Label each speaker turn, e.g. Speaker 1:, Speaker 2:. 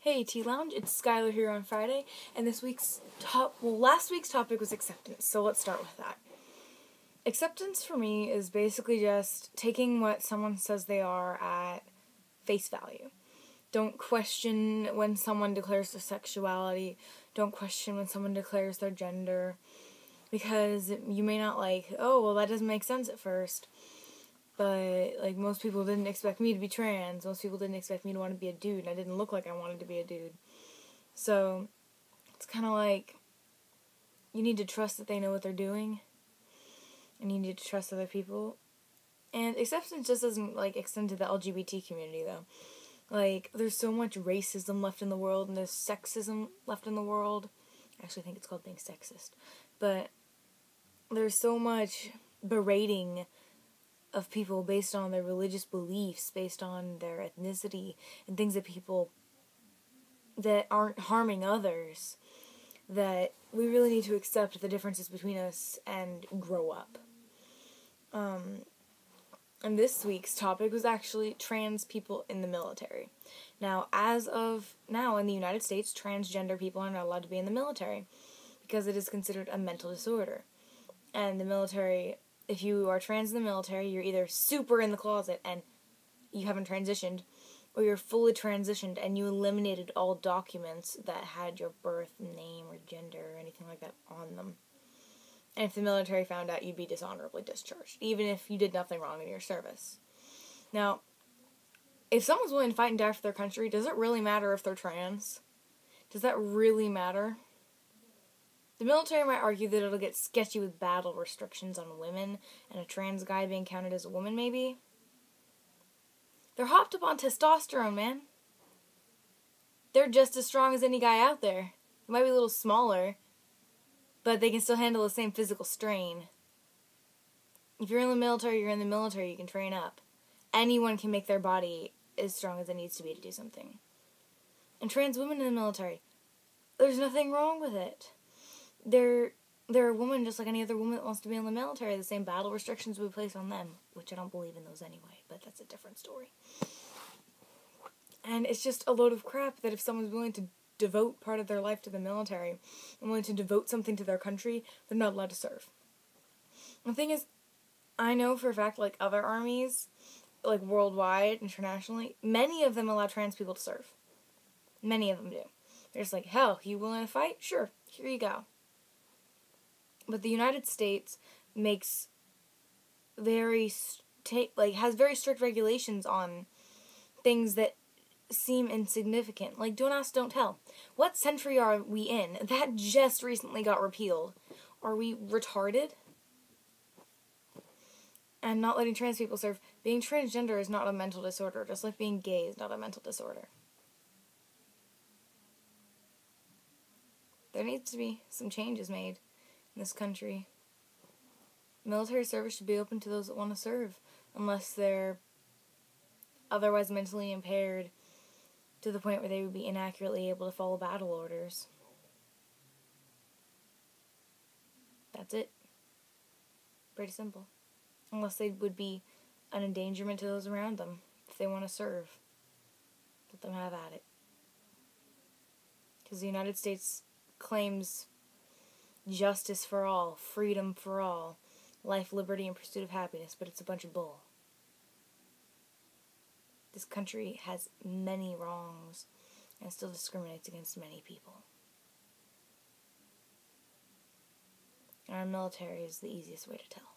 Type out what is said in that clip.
Speaker 1: Hey Tea Lounge, it's Skylar here on Friday, and last week's topic was acceptance, so let's start with that. Acceptance for me is basically just taking what someone says they are at face value. Don't question when someone declares their sexuality, don't question when someone declares their gender, because you may not that doesn't make sense at first. But, most people didn't expect me to be trans. Most people didn't expect me to want to be a dude. And I didn't look like I wanted to be a dude. So, it's kind of like, you need to trust that they know what they're doing. And you need to trust other people. And acceptance just doesn't, extend to the LGBT community, though. There's so much racism left in the world. And there's sexism left in the world. I actually think it's called being sexist. But there's so much berating of people based on their religious beliefs, based on their ethnicity, and things that aren't harming others, that we really need to accept the differences between us and grow up. And this week's topic was actually trans people in the military. Now, as of now in the United States, transgender people are not allowed to be in the military because it is considered a mental disorder. And the military, if you are trans in the military, you're either super in the closet and you haven't transitioned, or you're fully transitioned and you eliminated all documents that had your birth name or gender or anything like that on them. And if the military found out, you'd be dishonorably discharged, even if you did nothing wrong in your service. Now, if someone's willing to fight and die for their country, does it really matter if they're trans? Does that really matter? The military might argue that it'll get sketchy with battle restrictions on women, and a trans guy being counted as a woman, maybe. They're hopped up on testosterone, man. They're just as strong as any guy out there. They might be a little smaller, but they can still handle the same physical strain. If you're in the military, you're in the military, you can train up. Anyone can make their body as strong as it needs to be to do something. And trans women in the military, there's nothing wrong with it. They're a woman just like any other woman that wants to be in the military. The same battle restrictions we place on them, which I don't believe in those anyway, but that's a different story. And it's just a load of crap that if someone's willing to devote part of their life to the military and willing to devote something to their country, they're not allowed to serve. The thing is, I know for a fact, other armies, worldwide, internationally, many of them allow trans people to serve. Many of them do. They're just hell, you willing to fight? Sure, here you go. But the United States makes has very strict regulations on things that seem insignificant. Don't ask, don't tell. What century are we in? That just recently got repealed. Are we retarded? And not letting trans people serve. Being transgender is not a mental disorder, just like being gay is not a mental disorder. There needs to be some changes made in this country. Military service should be open to those that want to serve, unless they're otherwise mentally impaired to the point where they would be inaccurately able to follow battle orders. That's it. Pretty simple. Unless they would be an endangerment to those around them. If they want to serve, let them have at it. Because the United States claims justice for all, freedom for all, life, liberty, and pursuit of happiness, but it's a bunch of bull. This country has many wrongs and still discriminates against many people. And our military is the easiest way to tell.